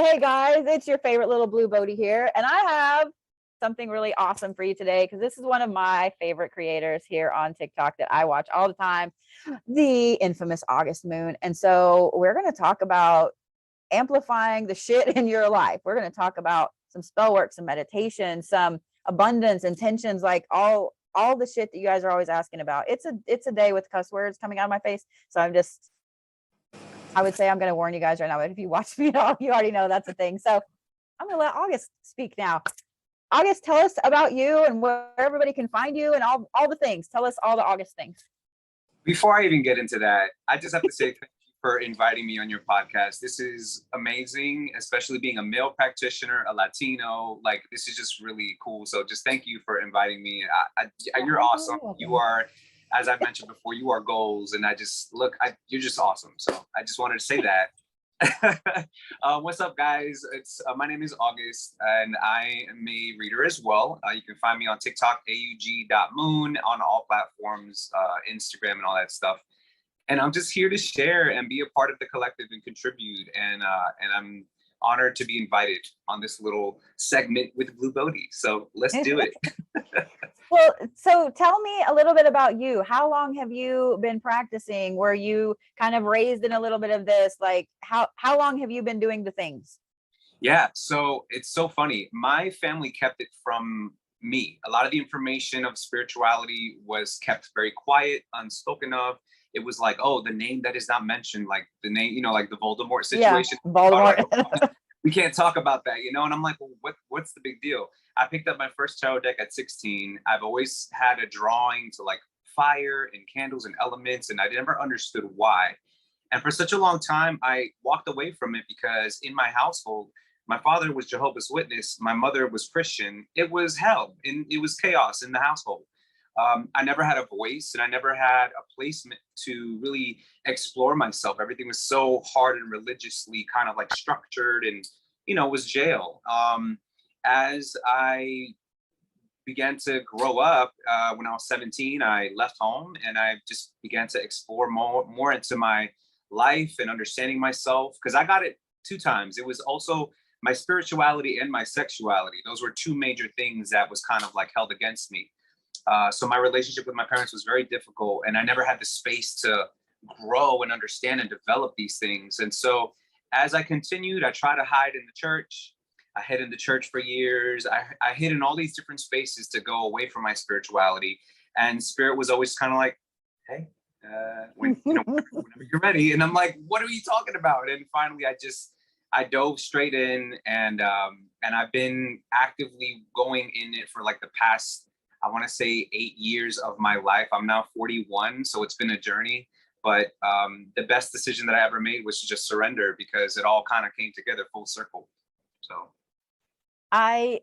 Hey guys, it's your favorite little blue Bodhi here, and I have something really awesome for you today because this is one of my favorite creators here on TikTok that I watch all the time, the infamous August Moon. And so we're going to talk about amplifying the shit in your life. We're going to talk about some spell work, some meditation, some abundance, intentions, like all the shit that you guys are always asking about. It's a day with cuss words coming out of my face, so I would say I'm going to warn you guys right now, but if you watch me at all, you already know that's a thing. So I'm going to let August speak now. August, tell us about you and where everybody can find you and all the things. Tell us all the August things. Before I even get into that, I just have to say thank you for inviting me on your podcast. This is amazing, especially being a male practitioner, a Latino. Like, this is just really cool. So just thank you for inviting me. You're awesome. You are, as I mentioned before, you are goals. And you're just awesome. So I just wanted to say that. What's up, guys? My name is August, and I am a reader as well. You can find me on TikTok, aug.moon, on all platforms, Instagram, and all that stuff. And I'm just here to share and be a part of the collective and contribute. And I'm honored to be invited on this little segment with Blue Bodhi. So let's do it. Well, so tell me a little bit about you. How long have you been practicing? Were you kind of raised in a little bit of this? Like, how long have you been doing the things? Yeah, so it's so funny. My family kept it from me. A lot of the information of spirituality was kept very quiet, unspoken of. It was like, oh, the name that is not mentioned, like the name, like the Voldemort situation. Yeah, Voldemort. We can't talk about that, and I'm like, well, what's the big deal? I picked up my first tarot deck at 16. I've always had a drawing to like fire and candles and elements, and I never understood why. And for such a long time, I walked away from it because in my household, my father was Jehovah's Witness, my mother was Christian. It was hell, and it was chaos in the household. I never had a voice, and I never had a placement to really explore myself. Everything was so hard and religiously kind of like structured, and it was jail. As I began to grow up, when I was 17, I left home and I just began to explore more into my life and understanding myself, because I got it 2 times. It was also my spirituality and my sexuality. Those were 2 major things that was kind of like held against me. So my relationship with my parents was very difficult, and I never had the space to grow and understand and develop these things. And so as I continued, I tried to hide in the church. I hid in the church for years. I hid in all these different spaces to go away from my spirituality. And spirit was always kind of like, hey, whenever you're ready. And I'm like, what are you talking about? And finally, I dove straight in, and I've been actively going in it for like the past, I want to say 8 years of my life. I'm now 41, so it's been a journey. But the best decision that I ever made was to just surrender, because it all kind of came together full circle. So I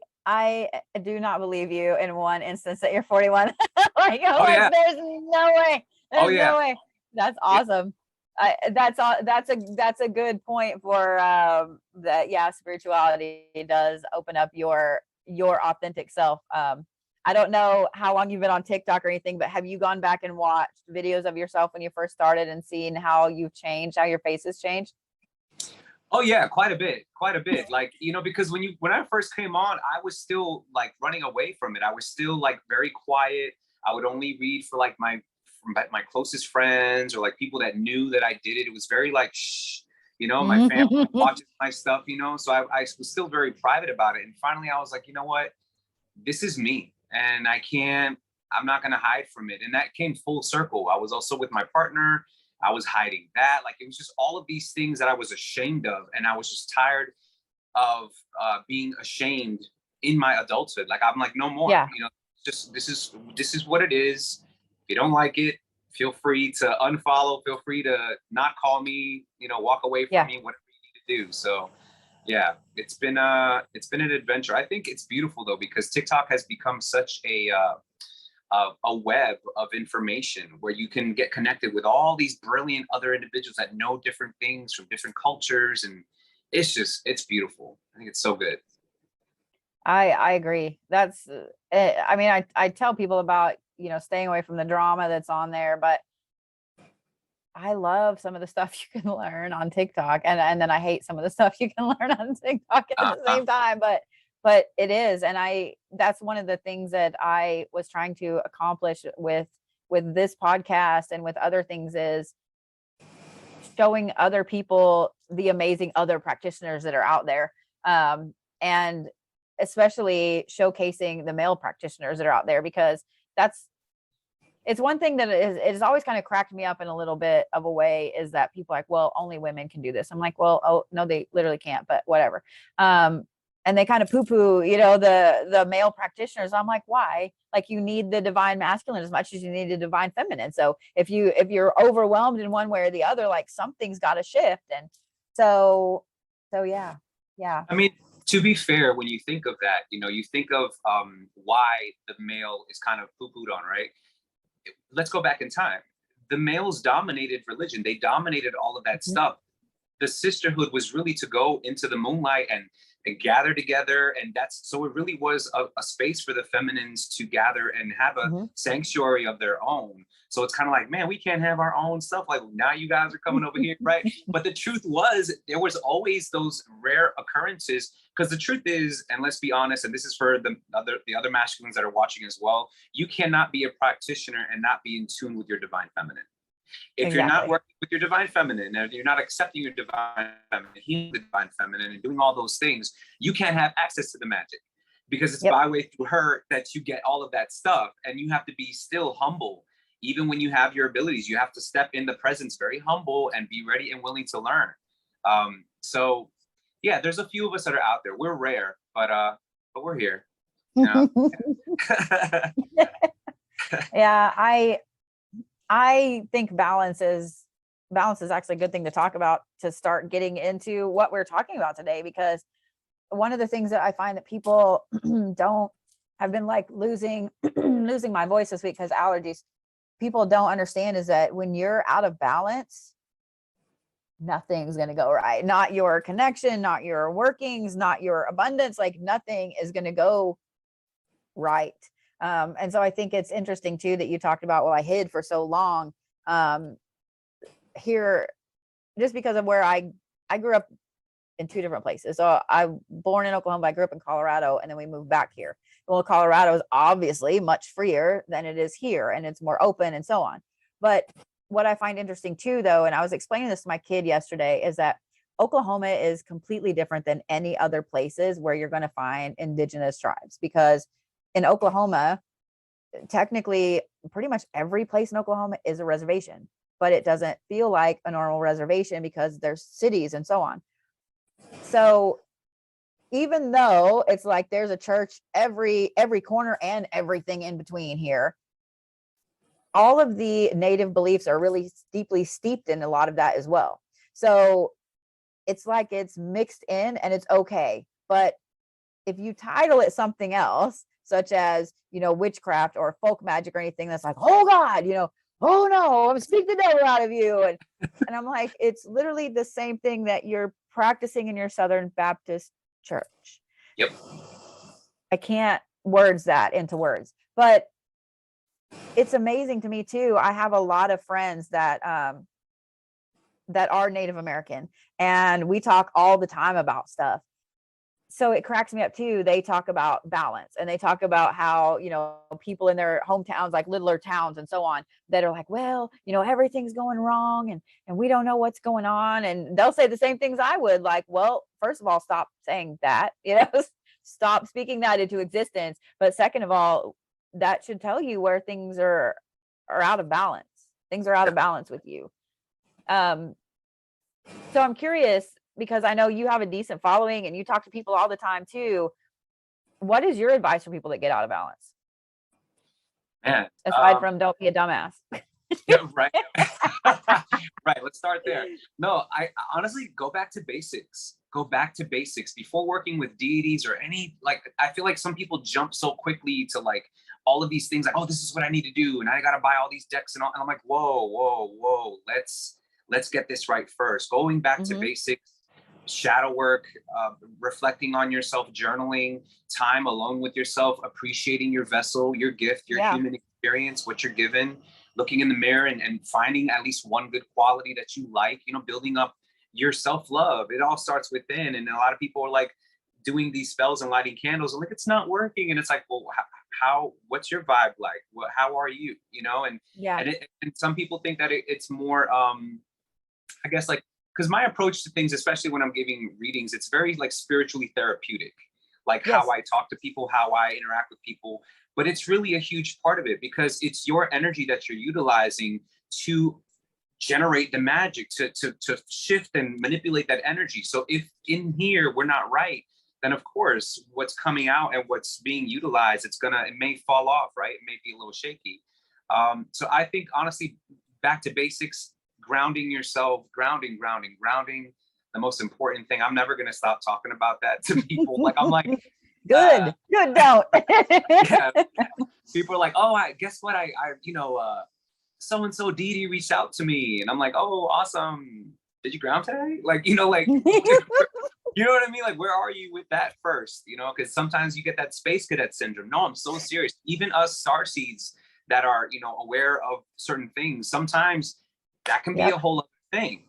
do not believe you in one instance that you're 41. Yeah. There's no way. There's no way. That's awesome. That's a good point for that. Yeah, spirituality does open up your authentic self. I don't know how long you've been on TikTok or anything, but have you gone back and watched videos of yourself when you first started and seen how you've changed, how your face has changed? Oh yeah, quite a bit. Like, because when I first came on, I was still like running away from it. I was still like very quiet. I would only read for like my closest friends, or like people that knew that I did it. It was very like, shh, my family watches my stuff, so I was still very private about it. And finally I was like, you know what, this is me, and I'm not going to hide from it. And that came full circle. I was also with my partner. I was hiding that. Like, it was just all of these things that I was ashamed of. And I was just tired of being ashamed in my adulthood. Like, I'm like, no more, Yeah. Just, this is what it is. If you don't like it, feel free to unfollow, feel free to not call me, walk away from me, whatever you need to do. So yeah, it's been an adventure. I think it's beautiful though, because TikTok has become such a web of information where you can get connected with all these brilliant other individuals that know different things from different cultures. And it's beautiful. I think it's so good. I agree. That's, I tell people about, staying away from the drama that's on there, but I love some of the stuff you can learn on TikTok, and then I hate some of the stuff you can learn on TikTok at the Uh-huh. same time, but it is, and that's one of the things that I was trying to accomplish with this podcast and with other things is showing other people the amazing other practitioners that are out there, and especially showcasing the male practitioners that are out there, because that's it's one thing that it has always kind of cracked me up in a little bit of a way, is that people are like, well, only women can do this. I'm like, well, oh no, they literally can't, but whatever. And they kind of poo-poo, the male practitioners. I'm like, why? Like, you need the divine masculine as much as you need the divine feminine. So if you're overwhelmed in one way or the other, like, something's got to shift. And so yeah. Yeah. I mean, to be fair, when you think of that, you think of why the male is kind of poo-pooed on, right? Let's go back in time. The males dominated religion. They dominated all of that Mhm. stuff. The sisterhood was really to go into the moonlight and gather together, and that's so it really was a space for the feminines to gather and have a Mhm. sanctuary of their own. So it's kind of like, man, we can't have our own stuff, like now you guys are coming over here, right? But the truth was, there was always those rare occurrences, because the truth is, and let's be honest, and this is for the other masculines that are watching as well, you cannot be a practitioner and not be in tune with your divine feminine. If you're not Exactly. working with your divine feminine, and you're not accepting your divine feminine, healing the divine feminine, and doing all those things, you can't have access to the magic, because it's Yep. by way through her that you get all of that stuff. And you have to be still humble. Even when you have your abilities, you have to step in the presence very humble and be ready and willing to learn. So yeah, there's a few of us that are out there. We're rare, but we're here. Yeah. Yeah, I think balance is actually a good thing to talk about, to start getting into what we're talking about today, because one of the things that I find that people don't have been like losing losing my voice this week because allergies. People don't understand is that when you're out of balance, nothing's going to go right. Not your connection, not your workings, not your abundance, like nothing is going to go right. And so I think it's interesting too that you talked about, well, I hid for so long. Um, Here, just because of where I grew up in two different places. So I'm born in Oklahoma, but I grew up in Colorado, and then we moved back here. Well, Colorado is obviously much freer than it is here, and it's more open and so on. But what I find interesting too, though, and I was explaining this to my kid yesterday, is that Oklahoma is completely different than any other places where you're going to find indigenous tribes, because in Oklahoma, technically, pretty much every place in Oklahoma is a reservation, but it doesn't feel like a normal reservation because there's cities and so on. So even though it's like there's a church every corner and everything in between here, all of the native beliefs are really deeply steeped in a lot of that as well. So it's like it's mixed in and it's okay. But if you title it something else, such as, witchcraft or folk magic or anything, that's like, oh God, oh no, I'm speaking the devil out of you. And I'm like, it's literally the same thing that you're practicing in your Southern Baptist church. Yep. I can't words that into words, but it's amazing to me too. I have a lot of friends that are Native American, and we talk all the time about stuff. So it cracks me up too. They talk about balance, and they talk about how, people in their hometowns, like littler towns and so on, that are like, well, everything's going wrong, and we don't know what's going on. And they'll say the same things I would, like, well, first of all, stop saying that, stop speaking that into existence. But second of all, that should tell you where things are out of balance. Things are out of balance with you. Um, so I'm curious, because I know you have a decent following and you talk to people all the time too. What is your advice for people that get out of balance? Man, Aside from don't be a dumbass. yeah, right. Right. Let's start there. No, I honestly go back to basics. Go back to basics before working with deities or any, like, I feel like some people jump so quickly to like all of these things, like, oh, this is what I need to do, and I got to buy all these decks and all. And I'm like, whoa. Let's get this right first. Going back to Mm-hmm. basics, shadow work, reflecting on yourself, journaling, time alone with yourself, appreciating your vessel, your gift, your Yeah. human experience, what you're given. looking in the mirror and finding at least one good quality that you like, you know, building up your self-love. It all starts within. And a lot of people are like doing these spells and lighting candles and like, it's not working. And it's like, well, how what's your vibe like? How are you, you know? Yeah. And some people think that it's more, I guess, like, because my approach to things, especially when I'm giving readings, it's very like spiritually therapeutic, like Yes. how I talk to people, how I interact with people. But it's really a huge part of it because it's your energy that you're utilizing to generate the magic, to shift and manipulate that energy. So if in here we're not right, then of course what's coming out and what's being utilized, it may fall off, right? It may be a little shaky. So I think honestly, back to basics, grounding yourself, grounding, the most important thing. I'm never going to stop talking about that to people. Like, I'm like, good, don't. Yeah. People are like, oh, guess what? I so-and-so Dee reached out to me. And I'm like, oh, awesome. Did you ground today? Like, you know, like, you know what I mean? Like, where are you with that first? You know, because sometimes you get that space cadet syndrome. No, I'm so serious. Even us starseeds that are, you know, aware of certain things, sometimes that can be a whole other thing,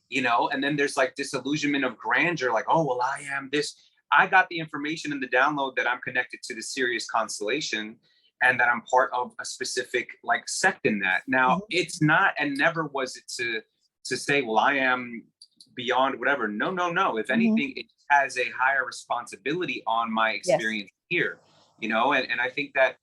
you know? And then there's like disillusionment of grandeur, like, oh, well, I am this. I got the information in the download that I'm connected to the Sirius constellation and that I'm part of a specific like sect in that. Now, it's not, and never was it to say, well, I am beyond whatever. No. If anything, it has a higher responsibility on my experience here, you know? And I think that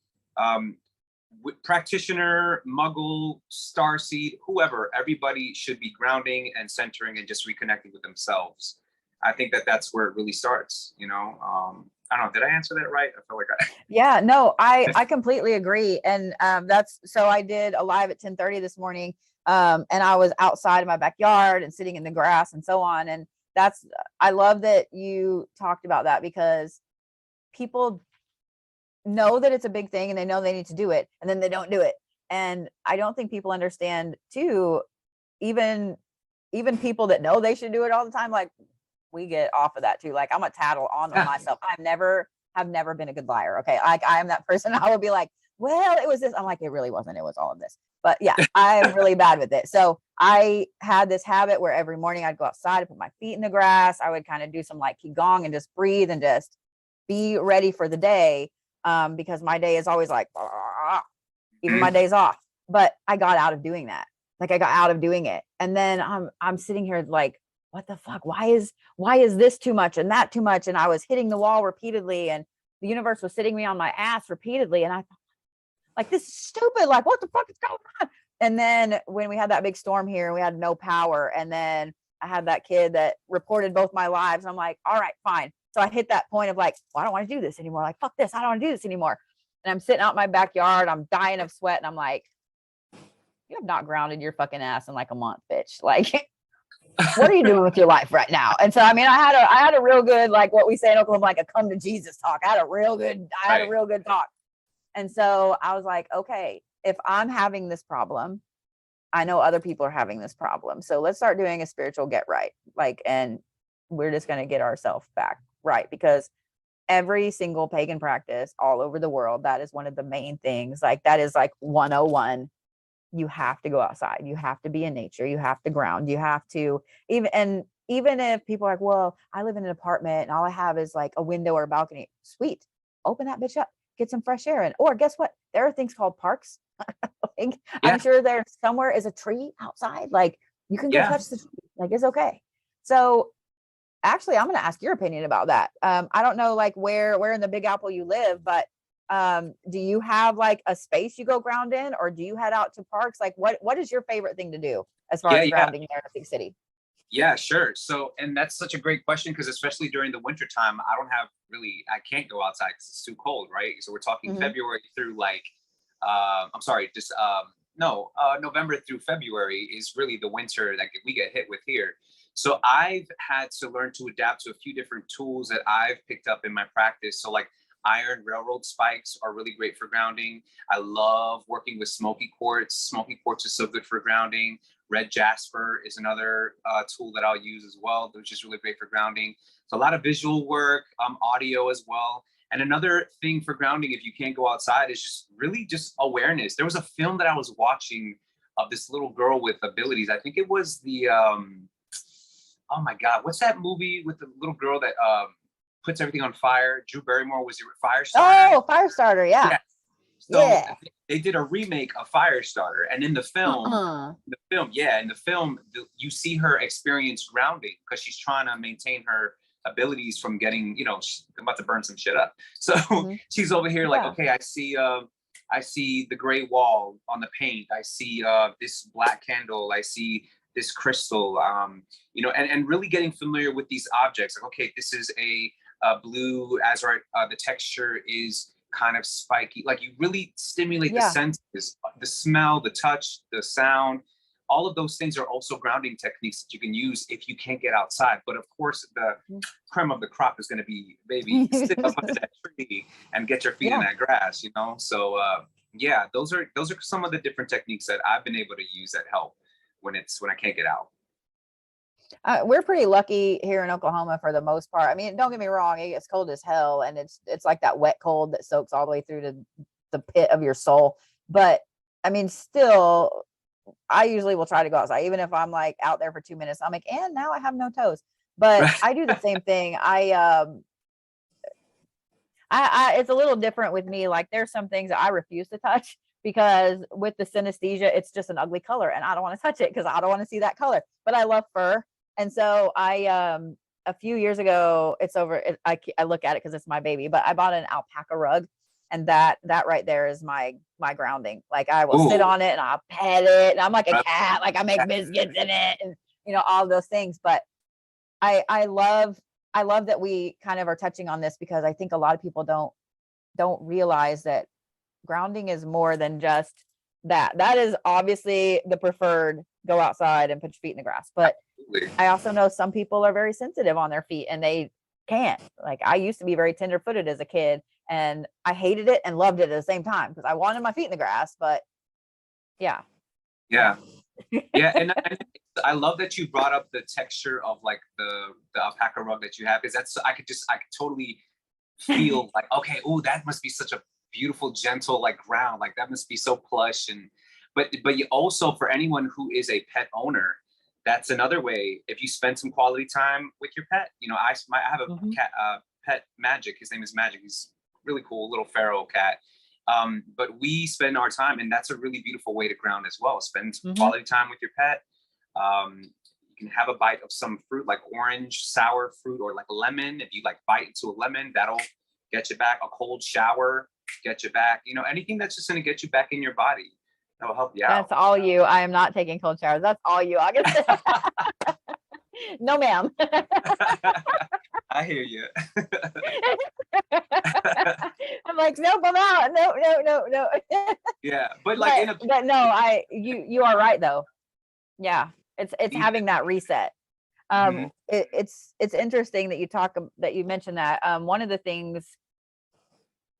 practitioner, muggle, starseed, whoever, everybody should be grounding and centering and just reconnecting with themselves. I think that that's where it really starts, you know? I don't know, did I answer that right? I feel like Yeah, no, I completely agree. And so I did a live at 10:30 this morning. And I was outside in my backyard and sitting in the grass and so on. And I love that you talked about that, because people know that it's a big thing and they know they need to do it, and then they don't do it. And I don't think people understand too, even people that know they should do it all the time, like, we get off of that too. Like, I'm a tattle on myself. Have never been a good liar. Okay. Like, I am that person. I would be like, well, it was this. I'm like, it really wasn't. It was all of this. But yeah, I'm really bad with it. So I had this habit where every morning I'd go outside and put my feet in the grass. I would kind of do some like qigong and just breathe and just be ready for the day. Because my day is always like, even my days off. But I got out of doing that. Like, I got out of doing it. And then I'm sitting here like, what the fuck? Why is this too much and that too much? And I was hitting the wall repeatedly, and the universe was sitting me on my ass repeatedly. And I thought, like, this is stupid. Like, what the fuck is going on? And then when we had that big storm here and we had no power, and then I had that kid that reported both my lives, and I'm like, all right, fine. So I hit that point of like, well, I don't want to do this anymore. Like, fuck this. I don't want to do this anymore. And I'm sitting out in my backyard. I'm dying of sweat. And I'm like, you have not grounded your fucking ass in like a month, bitch. Like, what are you doing with your life right now? And so, I mean, I had a real good, like what we say in Oklahoma, like a come to Jesus talk. I had a real good talk. And so I was like, okay, if I'm having this problem, I know other people are having this problem. So let's start doing a spiritual get right. Like, and we're just going to get ourselves back right, because every single pagan practice all over the world, that is one of the main things. Like, that is like 101. You have to go outside. You have to be in nature. You have to ground. You have to even if people are like, well, I live in an apartment and all I have is like a window or a balcony. Sweet. Open that bitch up. Get some fresh air in. Or guess what? There are things called parks. Like, I'm sure there somewhere is a tree outside. Like, you can go touch the tree. Like, it's okay. So actually, I'm going to ask your opinion about that. I don't know, like, where in the Big Apple you live, but do you have like a space you go ground in, or do you head out to parks? Like, what is your favorite thing to do as far as grounding there in a big city? Yeah, sure. So, and that's such a great question, because especially during the winter time, I can't go outside because it's too cold, right? So we're talking February through like, November through February is really the winter that we get hit with here. So I've had to learn to adapt to a few different tools that I've picked up in my practice. So like, iron railroad spikes are really great for grounding. I love working with smoky quartz. Smoky quartz is so good for grounding. Red jasper is another tool that I'll use as well, which is really great for grounding. So a lot of visual work, audio as well. And another thing for grounding, if you can't go outside, is just really just awareness. There was a film that I was watching of this little girl with abilities. I think it was the oh my God, what's that movie with the little girl that puts everything on fire? Drew Barrymore was your Firestarter. Oh, Firestarter, yeah. Yeah. So they did a remake of Firestarter, and in the film, you see her experience grounding because she's trying to maintain her abilities from getting, you know, I'm about to burn some shit up. So she's over here like, okay, I see the gray wall on the paint. I see this black candle. I see this crystal. You know, and really getting familiar with these objects. Like, okay, this is a blue azurite. The texture is kind of spiky. Like, you really stimulate the senses, the smell, the touch, the sound. All of those things are also grounding techniques that you can use if you can't get outside. But of course, the creme of the crop is going to be, baby, stick up under that tree and get your feet in that grass, you know? So yeah, those are some of the different techniques that I've been able to use that help when I can't get out. We're pretty lucky here in Oklahoma for the most part. I mean, don't get me wrong, it gets cold as hell, and it's like that wet cold that soaks all the way through to the pit of your soul. But I mean, still, I usually will try to go outside, even if I'm like out there for 2 minutes. I'm like, and now I have no toes. But I do the same thing. I it's a little different with me. Like, there's some things that I refuse to touch because with the synesthesia, it's just an ugly color, and I don't want to touch it because I don't want to see that color. But I love fur. And so I, a few years ago, I look at it because it's my baby, but I bought an alpaca rug, and that right there is my grounding. Like, I will sit on it and I'll pet it, and I'm like a cat, like I make biscuits in it, and you know, all those things. But I love that we kind of are touching on this because I think a lot of people don't realize that grounding is more than just that. That is obviously the preferred, go outside and put your feet in the grass. But I also know some people are very sensitive on their feet and they can't. Like, I used to be very tender footed as a kid, and I hated it and loved it at the same time because I wanted my feet in the grass. But yeah. And I love that you brought up the texture of like the alpaca rug that you have, because I could totally feel like, okay, oh, that must be such a beautiful, gentle, like ground. Like, that must be so plush. And but you also, for anyone who is a pet owner, that's another way. If you spend some quality time with your pet, you know, I have a cat, pet, Magic. His name is Magic. He's really cool, little feral cat. But we spend our time, and that's a really beautiful way to ground as well. Spend some quality time with your pet. You can have a bite of some fruit, like orange, sour fruit, or like lemon. If you like bite into a lemon, that'll get you back. A cold shower, get you back. You know, anything that's just going to get you back in your body. That will help you out. That's all you. I am not taking cold showers. That's all you, August. No, ma'am. I hear you. I'm like, nope, I'm out. No. Yeah, but like, but no, you are right though. Yeah, it's having that reset. It's interesting that you mentioned that. One of the things.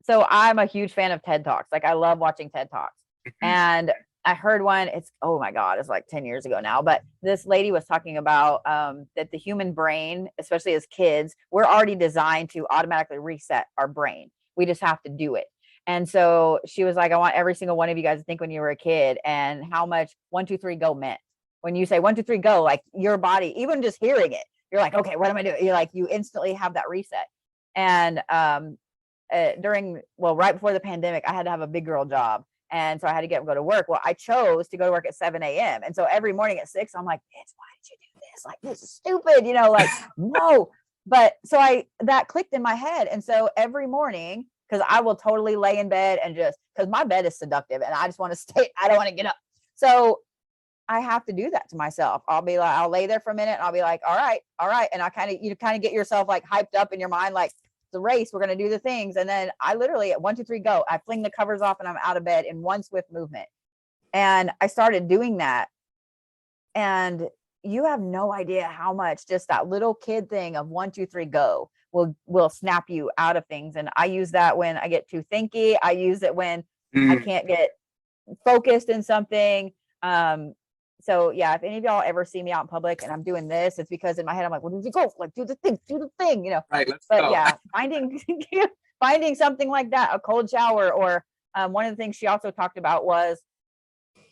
So I'm a huge fan of TED Talks. Like, I love watching TED Talks. And I heard one, oh my God, it's like 10 years ago now, but this lady was talking about that the human brain, especially as kids, we're already designed to automatically reset our brain. We just have to do it. And so she was like, I want every single one of you guys to think when you were a kid and how much 1, 2, 3, go meant. When you say 1, 2, 3, go, like, your body, even just hearing it, you're like, okay, what am I doing? You're like, you instantly have that reset. And right before the pandemic, I had to have a big girl job. And so I had to get and go to work. Well, I chose to go to work at 7 a.m. And so every morning at 6, I'm like, bitch, why did you do this? Like, this is stupid, you know, like, no. But so that clicked in my head. And so every morning, because I will totally lay in bed and because my bed is seductive and I just want to stay, I don't want to get up. So I have to do that to myself. I'll be like, I'll lay there for a minute and I'll be like, all right. And you kind of get yourself like hyped up in your mind, like, the race, we're going to do the things. And then I literally at 1, 2, 3, go, I fling the covers off and I'm out of bed in one swift movement. And I started doing that. And you have no idea how much just that little kid thing of 1, 2, 3, go will snap you out of things. And I use that when I get too thinky. I use it when I can't get focused in something. So yeah, if any of y'all ever see me out in public and I'm doing this, it's because in my head I'm like, well, did you go? Like, do the thing, you know. Right, let's but go. Yeah, finding finding something like that, a cold shower, or one of the things she also talked about was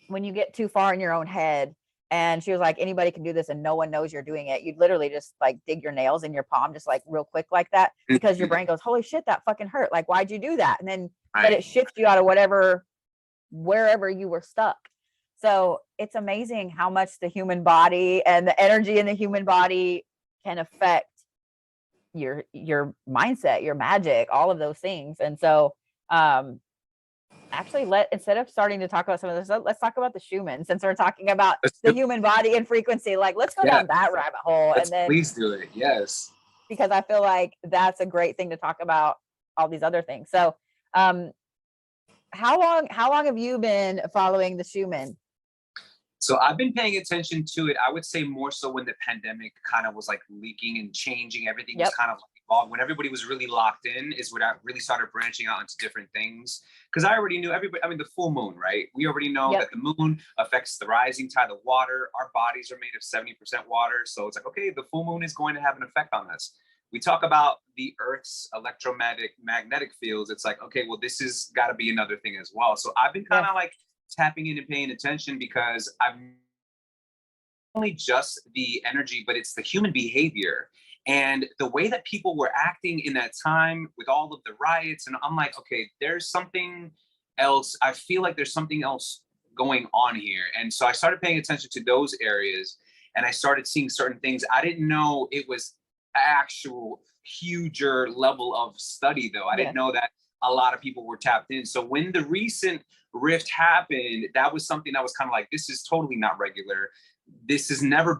when you get too far in your own head. And she was like, anybody can do this and no one knows you're doing it. You'd literally just like dig your nails in your palm, just like real quick like that, because your brain goes, holy shit, that fucking hurt. Like, why'd you do that? And then, but it shifts you out of wherever you were stuck. So it's amazing how much the human body and the energy in the human body can affect your mindset, your magic, all of those things. And so, actually, instead of starting to talk about some of this, let's talk about the Schumann, since we're talking about the human body and frequency. Like, let's go down that rabbit hole. And then please do it. Yes. Because I feel like that's a great thing to talk about all these other things. So, how long have you been following the Schumann? So I've been paying attention to it. I would say more so when the pandemic kind of was like leaking and changing. Everything was kind of like evolved. When everybody was really locked in is when I really started branching out into different things. Because I already knew everybody, I mean, the full moon, right? We already know that the moon affects the rising tide of water. Our bodies are made of 70% water. So it's like, okay, the full moon is going to have an effect on us. We talk about the Earth's magnetic fields. It's like, okay, well, this has got to be another thing as well. So I've been kind of like tapping in and paying attention, because I'm only just the energy, but it's the human behavior and the way that people were acting in that time with all of the riots. And I'm like, okay, there's something else. I feel like there's something else going on here. And so I started paying attention to those areas, and I started seeing certain things. I didn't know it was actual huger level of study, though. I didn't know that a lot of people were tapped in. So when the recent rift happened, that was something that was kind of like, this is totally not regular. This has never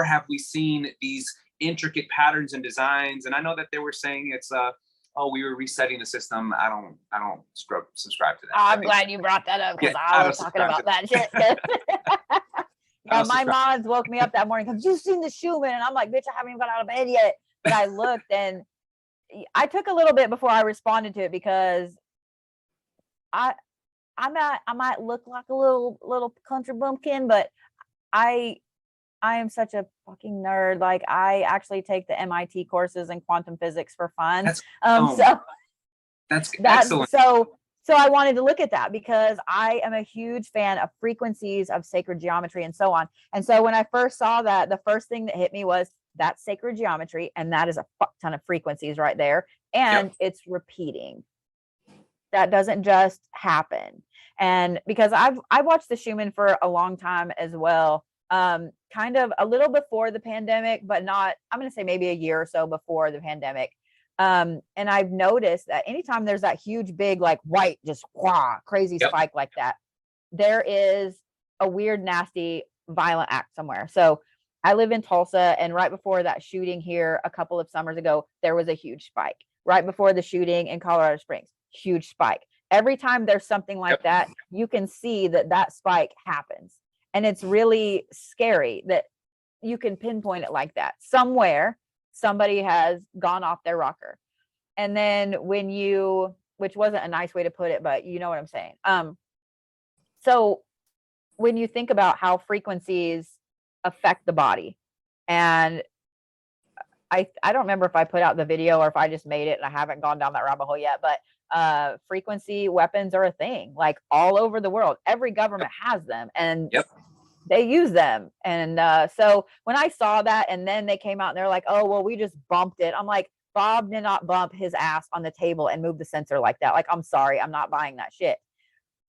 have we seen these intricate patterns and designs. And I know that they were saying it's oh, we were resetting the system. I don't subscribe to that. I'm glad you brought that up, because I was talking about that shit. My moms woke me up that morning because you've seen the Schumann, and I'm like, bitch, I haven't even got out of bed yet. But I looked, and I took a little bit before I responded to it, because I might look like a little country bumpkin, but I am such a fucking nerd. Like, I actually take the MIT courses in quantum physics for fun. That's excellent. So I wanted to look at that, because I am a huge fan of frequencies, of sacred geometry, and so on. And so when I first saw that, the first thing that hit me was that's sacred geometry, and that is a fuck ton of frequencies right there. And it's repeating. That doesn't just happen. And because I've watched the Schumann for a long time as well, kind of a little before the pandemic, but not, I'm going to say maybe a year or so before the pandemic. And I've noticed that anytime there's that huge, big, like white, just crazy spike like that, there is a weird, nasty, violent act somewhere. So I live in Tulsa, and right before that shooting here a couple of summers ago, there was a huge spike. Right before the shooting in Colorado Springs, huge spike. Every time there's something like that, you can see that spike happens. And it's really scary that you can pinpoint it like that. Somewhere, somebody has gone off their rocker. And then which wasn't a nice way to put it, but you know what I'm saying. So when you think about how frequencies affect the body, and I don't remember if I put out the video or if I just made it, and I haven't gone down that rabbit hole yet, but frequency weapons are a thing, like all over the world. Every government has them, and they use them. And so when I saw that, and then they came out and they're like, oh, well, we just bumped it. I'm like, Bob did not bump his ass on the table and move the sensor like that. Like, I'm sorry, I'm not buying that shit.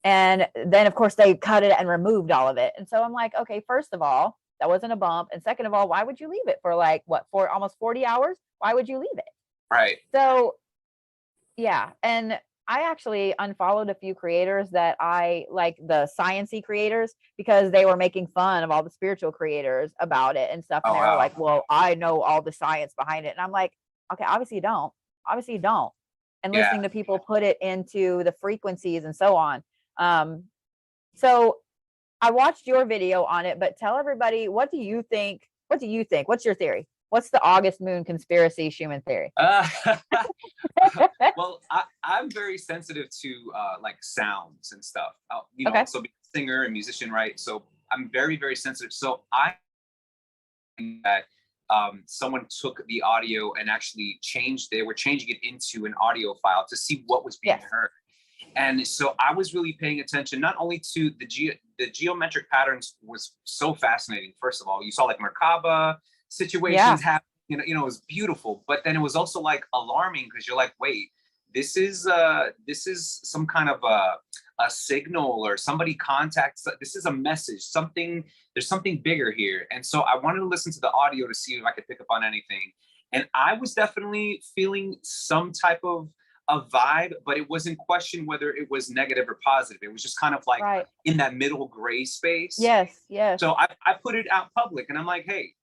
And then, of course, they cut it and removed all of it. And so I'm like, okay, first of all, that wasn't a bump. And second of all, why would you leave it for like, for almost 40 hours? Why would you leave it? Right. So, yeah. And I actually unfollowed a few creators that I like, the sciencey creators, because they were making fun of all the spiritual creators about it and stuff. And they were like, well, I know all the science behind it. And I'm like, okay, obviously you don't. Obviously you don't. And listening to people put it into the frequencies and so on. So I watched your video on it, but tell everybody, what do you think? What do you think? What's your theory? What's the August moon conspiracy Schumann theory? Well, I'm very sensitive to like sounds and stuff. You know, so being a singer and musician, right? So I'm very, very sensitive. So I think that someone took the audio and actually they were changing it into an audio file to see what was being heard. And so I was really paying attention, not only to the geometric patterns was so fascinating. First of all, you saw like Merkaba situations happen, it was beautiful, but then it was also like alarming because you're like, wait, this is some kind of a signal or somebody contacts, this is a message, there's something bigger here. And so I wanted to listen to the audio to see if I could pick up on anything. And I was definitely feeling some type of a vibe, but it wasn't questioned whether it was negative or positive. It was just kind of like in that middle gray space. Yes. So I put it out public and I'm like, hey,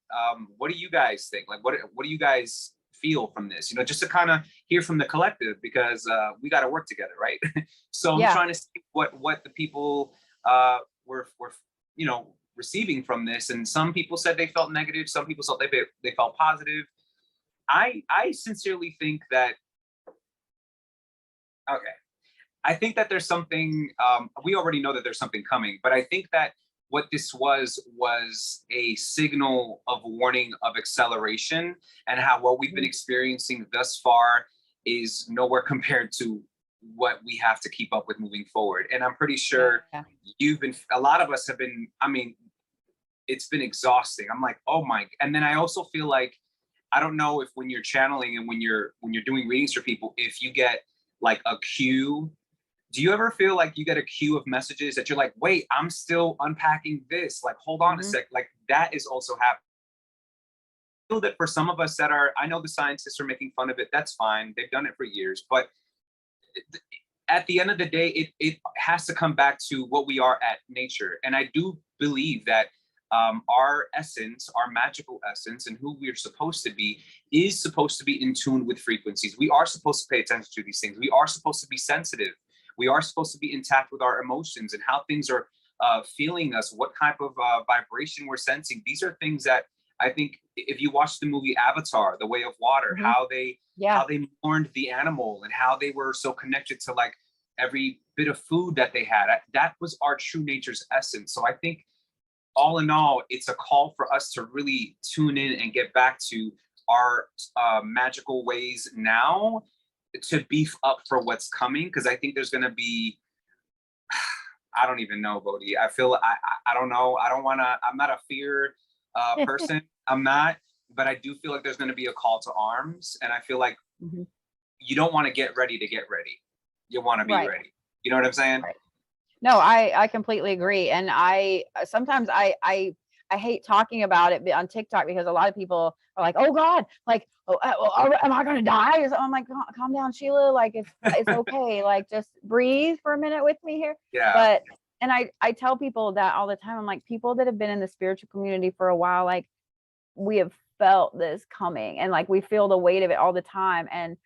what do you guys think? Like, what do you guys feel from this? Just to kind of hear from the collective, because we got to work together, right? So I'm trying to see what the people were receiving from this. And some people said they felt negative. Some people said they felt positive. I sincerely think that, okay, I think that there's something, we already know that there's something coming, but I think that what this was a signal of warning of acceleration, and how what we've been experiencing thus far is nowhere compared to what we have to keep up with moving forward. And I'm pretty sure a lot of us have been, it's been exhausting. I'm like, oh my, and then I also feel like, I don't know if when you're channeling and when you're doing readings for people, if you get like a cue. Do you ever feel like you get a queue of messages that you're like, wait, I'm still unpacking this, like, hold on a sec, like that is also happening. I feel that for some of us that I know the scientists are making fun of it, that's fine, they've done it for years, but at the end of the day, it has to come back to what we are at nature. And I do believe that our essence, our magical essence, and who we're supposed to be is supposed to be in tune with frequencies. We are supposed to pay attention to these things. We are supposed to be sensitive. We are supposed to be intact with our emotions and how things are feeling us, what type of vibration we're sensing. These are things that I think if you watch the movie Avatar, The Way of Water, how they mourned the animal and how they were so connected to like every bit of food that they had. That was our true nature's essence. So I think all in all, it's a call for us to really tune in and get back to our magical ways now, to beef up for what's coming. Because I think there's going to be, I don't even know, Bodhi. I feel, I don't know. I don't want to, I'm not a fear person. I'm not, but I do feel like there's going to be a call to arms. And I feel like you don't want to get ready to get ready. You want to be ready. You know what I'm saying? Right. No, I completely agree. And I sometimes I hate talking about it on TikTok because a lot of people are like, oh God, like, am I going to die? So I'm like, calm down, Sheila. Like, it's okay. Like, just breathe for a minute with me here. Yeah. But, and I tell people that all the time. I'm like, people that have been in the spiritual community for a while, like, we have felt this coming and like, we feel the weight of it all the time. And,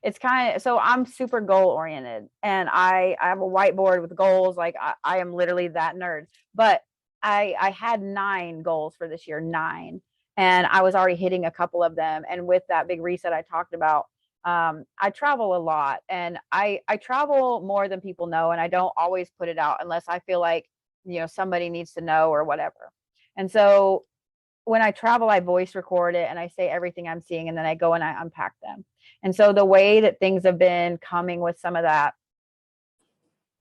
it's kind of, so I'm super goal oriented and I have a whiteboard with goals. Like I am literally that nerd, but I had 9 goals for this year, 9, and I was already hitting a couple of them. And with that big reset I talked about, I travel a lot and I travel more than people know. And I don't always put it out unless I feel like, somebody needs to know or whatever. And so when I travel, I voice record it and I say everything I'm seeing, and then I go and I unpack them. And so the way that things have been coming with some of that,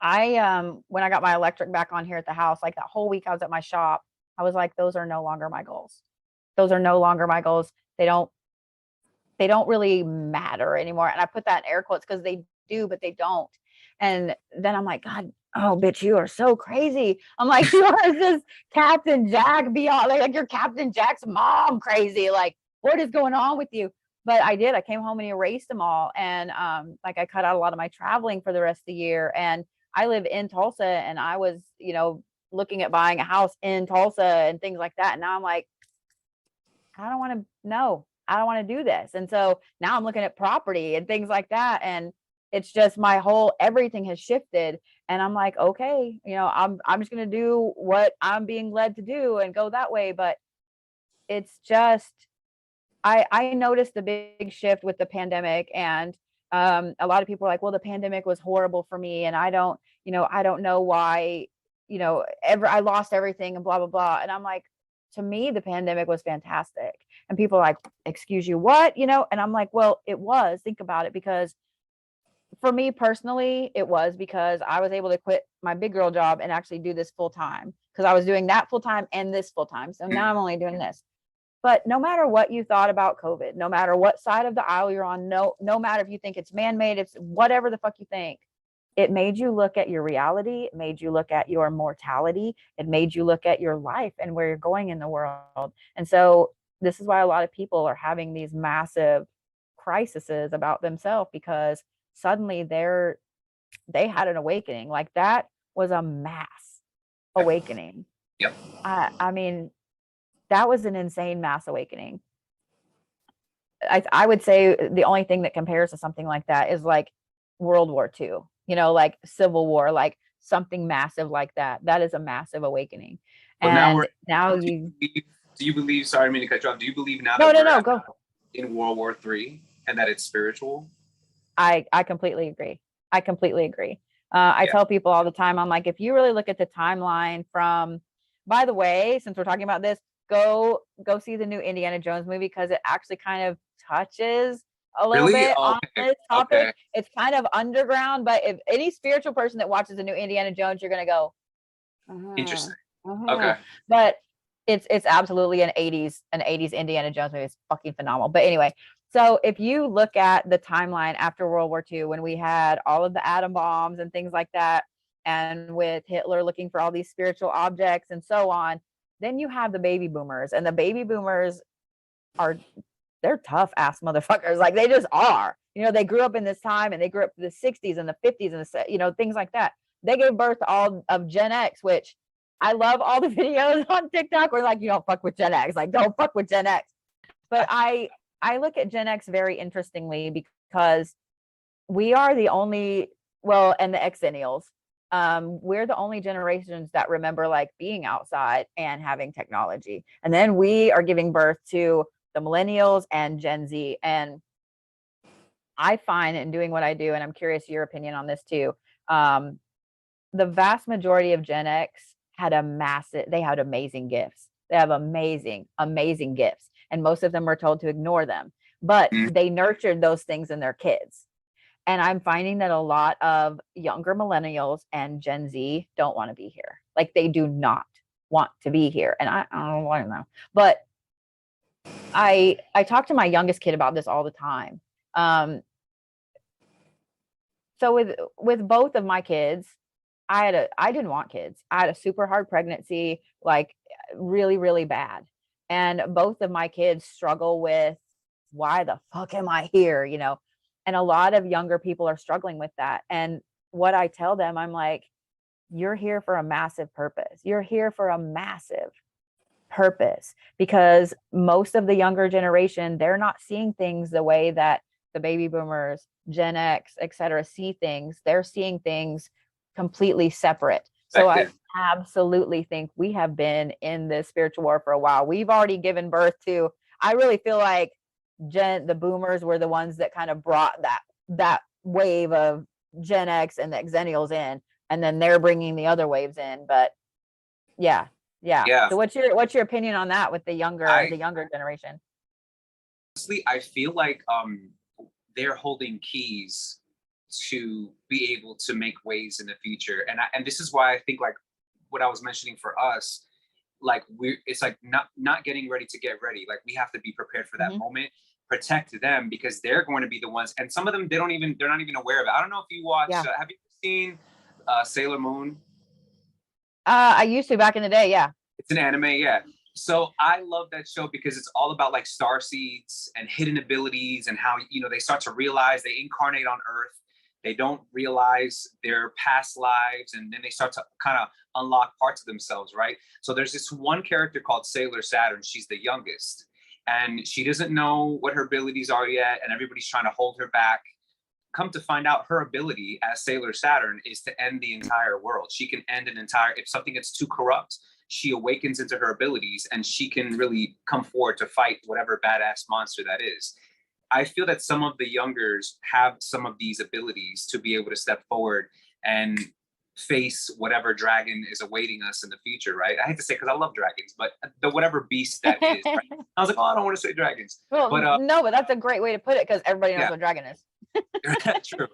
when I got my electric back on here at the house, like that whole week I was at my shop, I was like, those are no longer my goals. Those are no longer my goals. They don't really matter anymore. And I put that in air quotes because they do, but they don't. And then I'm like, God, oh bitch, you are so crazy. I'm like, you are just Captain Jack beyond, like you're Captain Jack's mom crazy. Like, what is going on with you? But I came home and erased them all. And like I cut out a lot of my traveling for the rest of the year. And I live in Tulsa and I was, looking at buying a house in Tulsa and things like that. And now I'm like, I don't want to do this. And so now I'm looking at property and things like that. And it's just everything has shifted. And I'm like, okay, I'm just going to do what I'm being led to do and go that way. But it's just, I noticed the big shift with the pandemic, and a lot of people are like, well, the pandemic was horrible for me. And I don't know why, I lost everything and blah, blah, blah. And I'm like, to me, the pandemic was fantastic. And people are like, excuse you, what? You know, and I'm like, well, it was. Think about it, because for me personally, it was because I was able to quit my big girl job and actually do this full time, because I was doing that full time and this full time. So now I'm only doing this. But no matter what you thought about COVID, no matter what side of the aisle you're on, no matter if you think it's man-made, it's whatever the fuck you think, it made you look at your reality. It made you look at your mortality. It made you look at your life and where you're going in the world. And so this is why a lot of people are having these massive crises about themselves, because suddenly they had an awakening. Like, that was a mass awakening. Yep. I mean, that was an insane mass awakening. I would say the only thing that compares to something like that is like World War II, you know, like Civil War, like something massive like that. That is a massive awakening. But And now you do you believe, sorry, I mean to cut you off, do you believe now no, that no, we're no, go. in World War III and that it's spiritual? I completely agree. I completely agree. I Yeah. tell people all the time, I'm like, if you really look at the timeline from, by the way, since we're talking about this, go see the new Indiana Jones movie, because it actually kind of touches a little Really? bit on Okay. this topic. Okay. It's kind of underground, but if any spiritual person that watches the new Indiana Jones, you're gonna go, Interesting. uh-huh. Okay. But it's absolutely an 80s Indiana Jones movie. It's fucking phenomenal. But anyway, so if you look at the timeline after World War II, when we had all of the atom bombs and things like that, and with Hitler looking for all these spiritual objects and so on, then you have the baby boomers, and the baby boomers they're tough ass motherfuckers. Like, they just are. You know, they grew up in this time, and they grew up in the 60s and the 50s and you know, things like that. They gave birth to all of Gen X, which I love all the videos on TikTok where like, you don't fuck with Gen X. Like, don't fuck with Gen X. But I look at Gen X very interestingly, because we are the only, well, and the Xennials, we're the only generations that remember like being outside and having technology. And then we are giving birth to the millennials and Gen Z. And I find, in doing what I do, and I'm curious your opinion on this too, the vast majority of Gen X they had amazing gifts. They have amazing, amazing gifts. And most of them were told to ignore them, but they nurtured those things in their kids. And I'm finding that a lot of younger millennials and Gen Z don't want to be here. Like, they do not want to be here. And I don't know. But I talk to my youngest kid about this all the time. So with both of my kids, I didn't want kids. I had a super hard pregnancy, like really, really bad. And both of my kids struggle with, why the fuck am I here? You know, and a lot of younger people are struggling with that. And what I tell them, I'm like, you're here for a massive purpose. You're here for a massive purpose, because most of the younger generation, they're not seeing things the way that the baby boomers, Gen X, etc., see things. They're seeing things completely separate. So I absolutely think we have been in this spiritual war for a while. We've already given birth to, I really feel like the boomers were the ones that kind of brought that wave of Gen X and the Xennials in, and then they're bringing the other waves in. But yeah. So what's your opinion on that with the younger generation? Honestly, I feel like they're holding keys to be able to make waves in the future, and this is why I think, like what I was mentioning for us, like it's like not getting ready to get ready. Like, we have to be prepared for that moment, protect them, because they're going to be the ones. And some of them, they're not even aware of it. I don't know if you watch. Have you seen Sailor Moon? I used to back in the day. Yeah. It's an anime. Yeah. So I love that show because it's all about like star seeds and hidden abilities, and how, you know, they start to realize they incarnate on Earth. They don't realize their past lives, and then they start to kind of unlock parts of themselves, right? So there's this one character called Sailor Saturn. She's the youngest, and she doesn't know what her abilities are yet, and everybody's trying to hold her back. Come to find out, her ability as Sailor Saturn is to end the entire world. She can end an entire, if something gets too corrupt, she awakens into her abilities, and she can really come forward to fight whatever badass monster that is. I feel that some of the youngers have some of these abilities to be able to step forward and face whatever dragon is awaiting us in the future, right? I hate to say because I love dragons, but the whatever beast that is, right? I was like, oh, I don't want to say dragons. Well, but no, but that's a great way to put it because everybody knows yeah, what dragon is. true.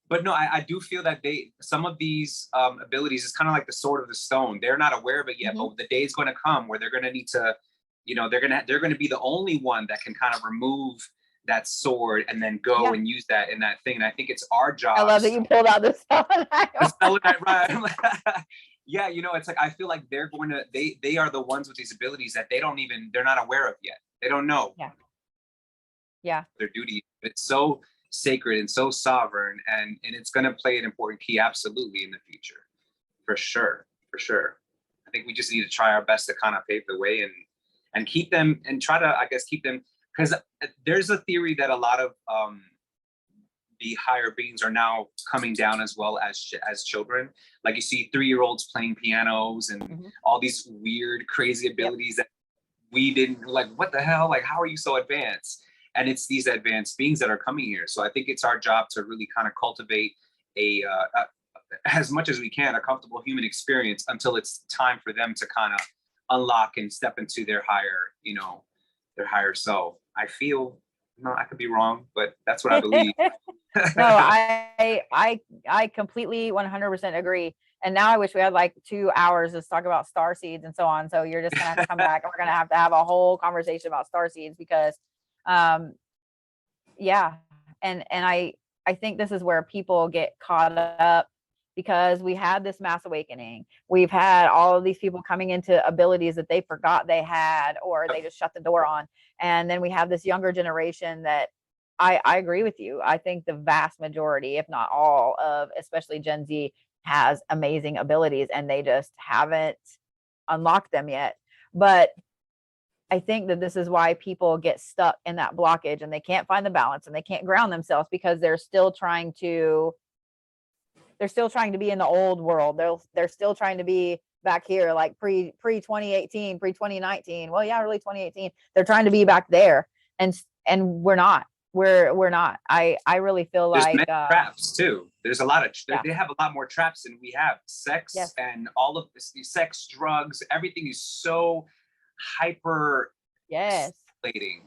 But no, I do feel that some of these abilities is kind of like the sword of the stone. They're not aware of it yet, but the day is going to come where they're going to need to, they're going to be the only one that can kind of remove that sword and then go and use that in that thing. And I think it's our job. I love that you pulled out the selenite, right? Yeah, it's like I feel like they're going to they are the ones with these abilities that they're not aware of yet. They don't know. Yeah. Their duty. It's so sacred and so sovereign, and it's going to play an important key absolutely in the future, for sure. I think we just need to try our best to kind of pave the way and keep them, and try to, I guess, keep them, because there's a theory that a lot of the higher beings are now coming down as well as children. Like you see 3-year-olds playing pianos and all these weird, crazy abilities that we didn't, like, what the hell? Like, how are you so advanced? And it's these advanced beings that are coming here. So I think it's our job to really kind of cultivate as much as we can, a comfortable human experience until it's time for them to kind of unlock and step into their higher, their higher self. I feel, I could be wrong, but that's what I believe. No, I completely 100% agree. And now I wish we had like 2 hours to talk about star seeds and so on. So you're just gonna have to come back, and we're gonna have a whole conversation about star seeds because, yeah, and I think this is where people get caught up because we had this mass awakening. We've had all of these people coming into abilities that they forgot they had, or they just shut the door on. And then we have this younger generation that I agree with you. I think the vast majority, if not all of, especially Gen Z, has amazing abilities and they just haven't unlocked them yet. But I think that this is why people get stuck in that blockage and they can't find the balance and they can't ground themselves because they're still trying to be in the old world. They're still trying to be back here, like pre 2018, pre 2019. Well, yeah, really 2018. They're trying to be back there, and we're not. We're not. I really feel there's like many traps too. There's a lot of they have a lot more traps than we have. Sex and all of this, sex, drugs, everything is so hyper stimulating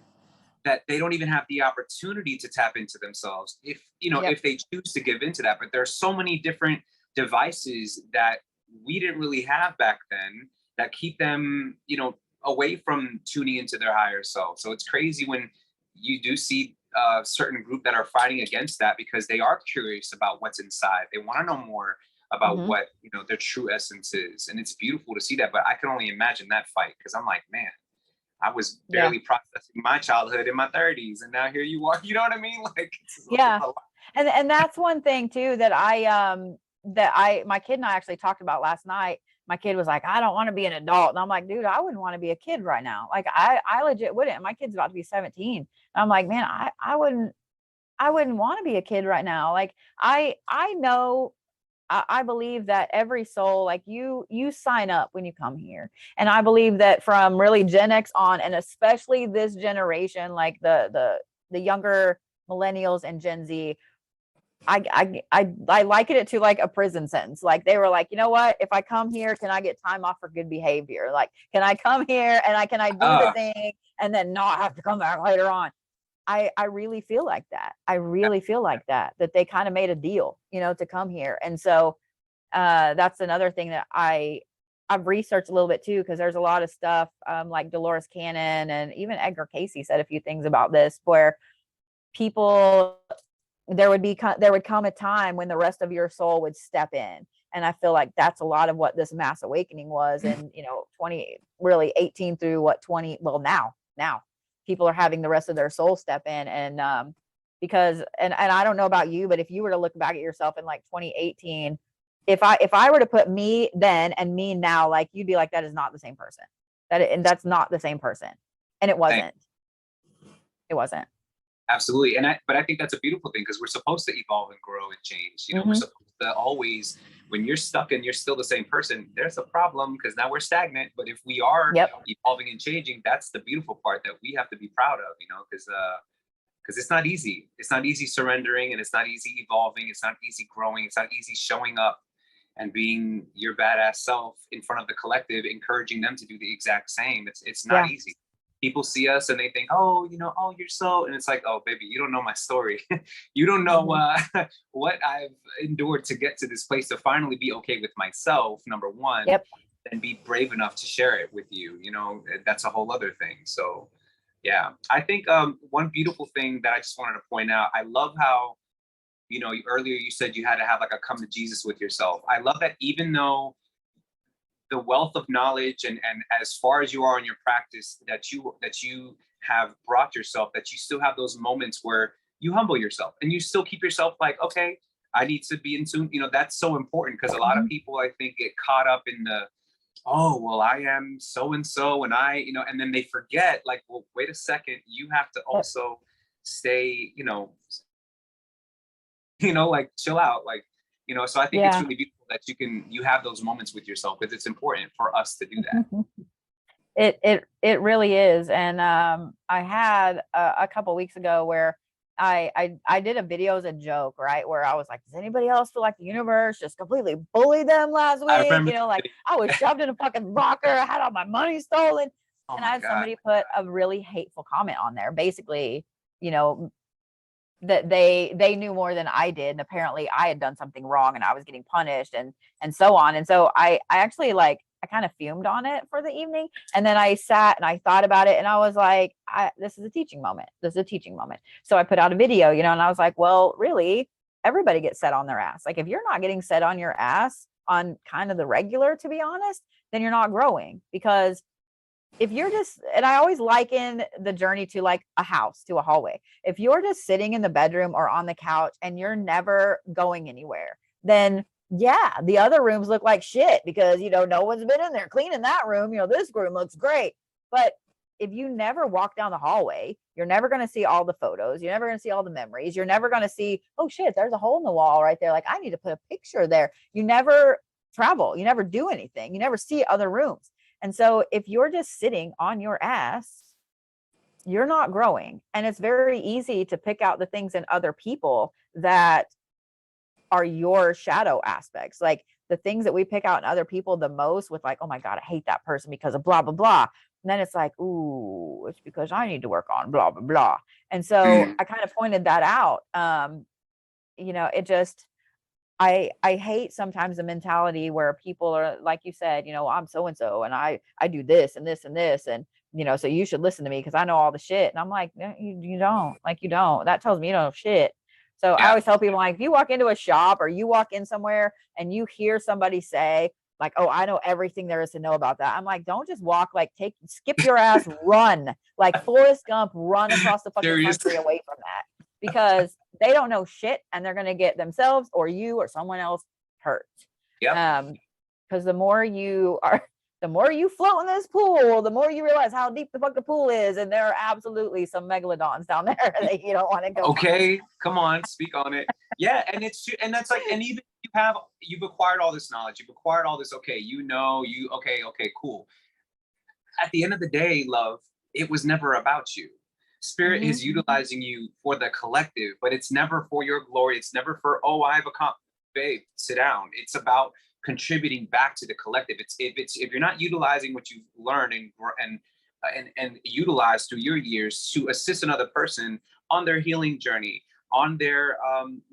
that they don't even have the opportunity to tap into themselves if if they choose to give into that. But there's so many different devices that we didn't really have back then that keep them away from tuning into their higher self. So it's crazy when you do see a certain group that are fighting against that because they are curious about what's inside. They want to know more about what their true essence is, and it's beautiful to see that. But I can only imagine that fight because I'm like, man, I was barely processing my childhood in my 30s, and now here you are. You know what I mean? Like, and that's one thing too that my kid and I actually talked about last night. My kid was like, I don't want to be an adult. And I'm like, dude, I wouldn't want to be a kid right now. Like I legit wouldn't. My kid's about to be 17. And I'm like, man, I wouldn't want to be a kid right now. Like I know, I believe that every soul, like you sign up when you come here. And I believe that from really Gen X on, and especially this generation, like the younger millennials and Gen Z, I liken it to like a prison sentence. Like they were like, you know what? If I come here, can I get time off for good behavior? Like, can I come here and can I do the thing and then not have to come back later on? I really feel like that. I really feel like that they kind of made a deal, to come here. And so that's another thing that I've researched a little bit too, because there's a lot of stuff like Dolores Cannon and even Edgar Cayce said a few things about this, where people, there would come a time when the rest of your soul would step in. And I feel like that's a lot of what this mass awakening was. And, 18 through 20, well, now people are having the rest of their soul step in. And because, and I don't know about you, but if you were to look back at yourself in like 2018, if I were to put me then and me now, like you'd be like, that is not the same person. That's not the same person. And it wasn't. It wasn't. Absolutely. But I think that's a beautiful thing because we're supposed to evolve and grow and change. We're supposed to always, when you're stuck and you're still the same person, there's a problem because now we're stagnant. But if we are evolving and changing, that's the beautiful part that we have to be proud of, because it's not easy. It's not easy surrendering, and it's not easy evolving. It's not easy growing. It's not easy showing up and being your badass self in front of the collective, encouraging them to do the exact same. It's not easy. People see us and they think, oh, oh, you're so, and it's like, oh, baby, you don't know my story. You don't know what I've endured to get to this place, to finally be okay with myself, number one, and be brave enough to share it with you. That's a whole other thing. So yeah, I think one beautiful thing that I just wanted to point out, I love how, earlier you said you had to have like a come to Jesus with yourself. I love that, even though the wealth of knowledge and as far as you are in your practice that you have brought yourself, that you still have those moments where you humble yourself and you still keep yourself like, okay, I need to be in tune. That's so important, because a lot of people, I think, get caught up in the, oh, well, I am so and so, and I, and then they forget, like, well, wait a second, you have to also stay, like chill out, like, so I think it's really beautiful that you have those moments with yourself, because it's important for us to do that. It really is. And I had a couple weeks ago where I did a video as a joke, right, where I was like, does anybody else feel like the universe just completely bullied them last week? Like I was shoved in a fucking rocker, I had all my money stolen. And I had somebody put a really hateful comment on there, basically, that they knew more than I did, and apparently I had done something wrong and I was getting punished and so on. And so I actually, like, I kind of fumed on it for the evening, and then I sat and I thought about it, and I was like, this is a teaching moment. So I put out a video, and I was like, well, really, everybody gets set on their ass. Like, if you're not getting set on your ass on kind of the regular, to be honest, then you're not growing. Because if you're just, and I always liken the journey to like a house, to a hallway. If you're just sitting in the bedroom or on the couch and you're never going anywhere, then the other rooms look like shit, because, no one's been in there cleaning that room. This room looks great. But if you never walk down the hallway, you're never going to see all the photos. You're never going to see all the memories. You're never going to see, oh shit, there's a hole in the wall right there. Like, I need to put a picture there. You never travel. You never do anything. You never see other rooms. And so if you're just sitting on your ass, you're not growing. And it's very easy to pick out the things in other people that are your shadow aspects. Like the things that we pick out in other people the most, with like, oh my God, I hate that person because of blah, blah, blah. And then it's like, ooh, it's because I need to work on blah, blah, blah. And so I kind of pointed that out. It just, I hate sometimes the mentality where people are, like you said, I'm so-and-so and I do this and this and this. And, so you should listen to me because I know all the shit. And I'm like, no, you don't. Like, you don't. That tells me you don't know shit. So I always tell people, like, if you walk into a shop or you walk in somewhere and you hear somebody say like, oh, I know everything there is to know about that. I'm like, don't just walk, like skip your ass, run, like Forrest Gump, run across the fucking country away from that, because they don't know shit and they're going to get themselves or you or someone else hurt. Because the more you float in this pool, the more you realize how deep the fuck the pool is. And there are absolutely some megalodons down there that you don't want to go. Okay, come on, speak on it. Yeah, and that's like, and even you've acquired all this knowledge, you've acquired all this, okay, okay, cool. At the end of the day, love, it was never about you. Spirit is utilizing you for the collective, but it's never for your glory. It's never for, oh, I have a babe, sit down. It's about contributing back to the collective. If you're not utilizing what you've learned and utilized through your years to assist another person on their healing journey, on their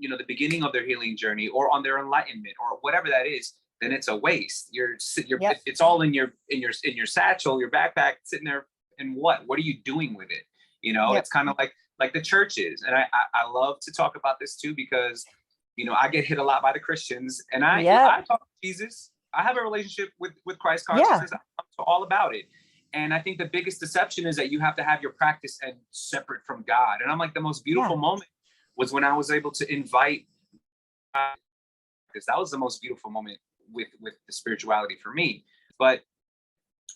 the beginning of their healing journey, or on their enlightenment, or whatever that is, then it's a waste. It's all in your satchel, your backpack, sitting there. And what are you doing with it? It's kind of like the churches. And I love to talk about this too, because I get hit a lot by the Christians, and I talk to Jesus. I have a relationship with Christ consciousness. I'm all about it. And I think the biggest deception is that you have to have your practice and separate from God. And I'm like, the most beautiful moment was when I was able to invite, because that was the most beautiful moment with the spirituality for me. But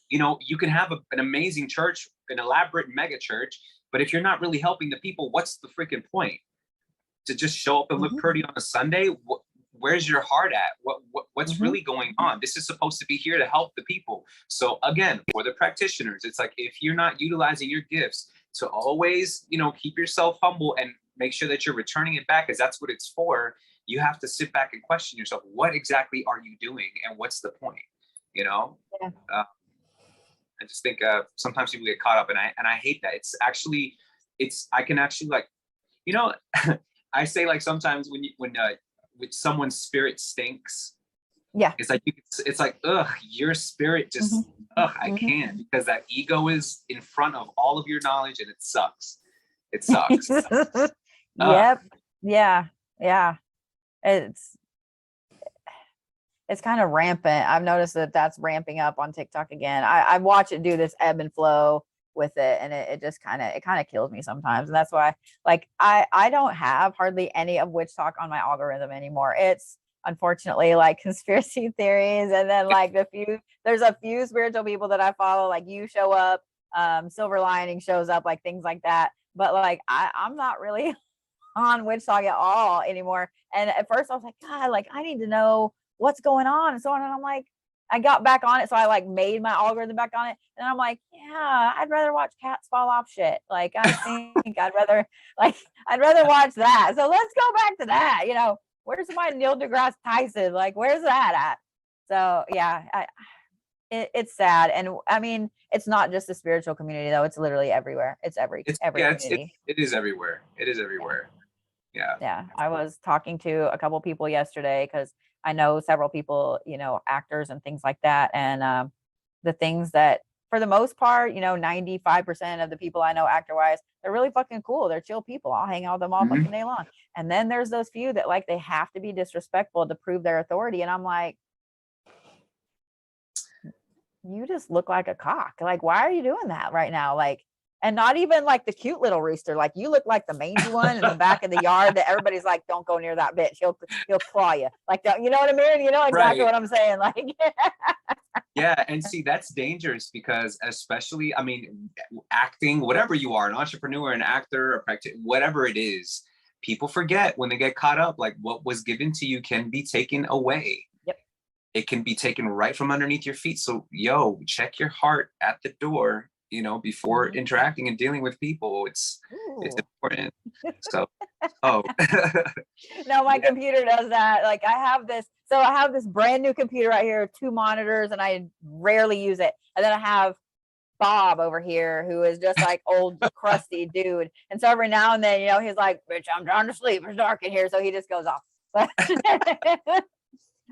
you can have an amazing church, an elaborate mega church, but if you're not really helping the people, what's the freaking point? To just show up and look pretty on a Sunday? Where's your heart at? What's really going on? This is supposed to be here to help the people. So again, for the practitioners, it's like, if you're not utilizing your gifts to always, keep yourself humble and make sure that you're returning it back, because that's what it's for, you have to sit back and question yourself, what exactly are you doing and what's the point? You know? Yeah. I just think sometimes people get caught up, and I hate that. I can actually, like, you know, I say, like, sometimes when someone's spirit stinks, Yeah. it's like, ugh, your spirit just, I can't, because that ego is in front of all of your knowledge, and it sucks. It sucks. Yep. Yeah. It's kind of rampant. I've noticed that that's ramping up on TikTok again. I watch it do this ebb and flow with it, and it just kind of kills me sometimes. And that's why, like, I don't have hardly any of witch talk on my algorithm anymore. It's unfortunately like conspiracy theories, and then like there's a few spiritual people that I follow, like you show up, Silver Lining shows up, like things like that. But like I'm not really on witch talk at all anymore. And at first I was like, God, like I need to know what's going on and so on. And I'm like, I got back on it. So I like made my algorithm back on it. And I'm like, yeah, I'd rather watch cats fall off shit. Like I think I'd rather watch that. So let's go back to that. You know, where's my Neil deGrasse Tyson? Like, where's that at? So yeah, it's sad. And I mean, it's not just the spiritual community though. It's literally everywhere. It's every community. It is everywhere. It is everywhere. Yeah. I was talking to a couple people yesterday because I know several people, you know, actors and things like that. And the things that, for the most part, you know, 95% of the people I know actor wise, they're really fucking cool. They're chill people. I'll hang out with them all fucking day long. And then there's those few that like they have to be disrespectful to prove their authority. And I'm like, you just look like a cock. Like, why are you doing that right now? Like, and not even like the cute little rooster. Like you look like the mangy one in the back of the yard that everybody's like, don't go near that bitch. He'll claw you. Like, you know what I mean? You know exactly what I'm saying. Like, yeah. And see, that's dangerous because especially, I mean, acting, whatever you are, an entrepreneur, an actor, a practitioner, whatever it is, people forget when they get caught up, like what was given to you can be taken away. Yep. It can be taken right from underneath your feet. So, check your heart at the door, you know, before interacting and dealing with people. It's important. So, no, my computer does that. Like I have this brand new computer right here, 2 monitors, and I rarely use it. And then I have Bob over here, who is just like old crusty dude. And so every now and then, you know, he's like, bitch, I'm trying to sleep. It's dark in here. So he just goes off.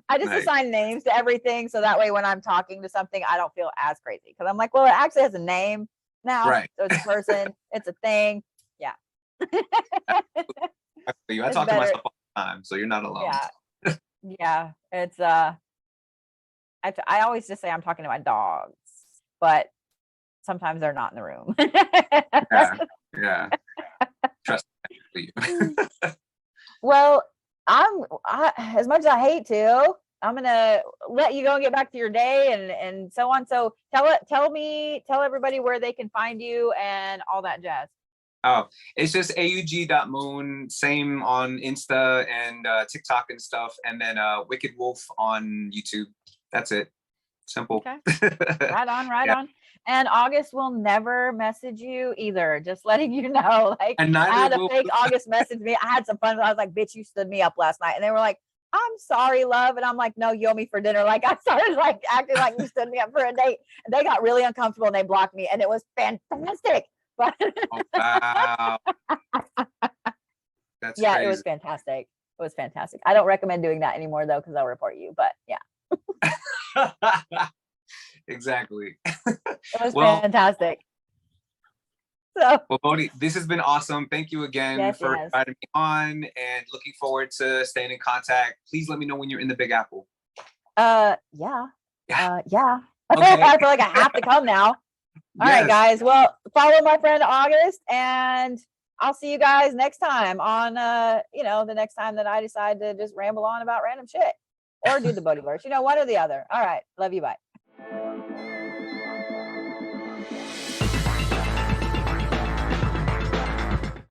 I just assign names to everything. So that way, when I'm talking to something, I don't feel as crazy. Cause I'm like, well, it actually has a name now. Right. So it's a person, it's a thing. Yeah. I talk to myself all the time. So you're not alone. Yeah. Yeah. It's, I always just say I'm talking to my dogs, but sometimes they're not in the room. Yeah. Trust me. Well, as much as I hate to, I'm gonna let you go and get back to your day and so on. So tell everybody where they can find you and all that jazz. Oh, it's just aug.moon, same on Insta and TikTok and stuff, and then Wicked Wolf on YouTube. That's it. Simple. Okay. Right on. And August will never message you either. Just letting you know. Like, I had a fake August message me. I had some fun. I was like, bitch, you stood me up last night. And they were like, I'm sorry, love. And I'm like, no, you owe me for dinner. Like, I started like acting like you stood me up for a date. And they got really uncomfortable and they blocked me. And it was fantastic. But oh, wow. That's yeah, crazy. It was fantastic. It was fantastic. I don't recommend doing that anymore though, because I'll report you. But yeah. Exactly. It was fantastic. So, well, Bodhi, this has been awesome. Thank you again for inviting me on, and looking forward to staying in contact. Please let me know when you're in the Big Apple. Yeah. Yeah. Okay. I feel like I have to come now. All right, guys. Well, follow my friend August, and I'll see you guys next time on, the next time that I decide to just ramble on about random shit or do the Bodhiverse, one or the other. All right. Love you. Bye.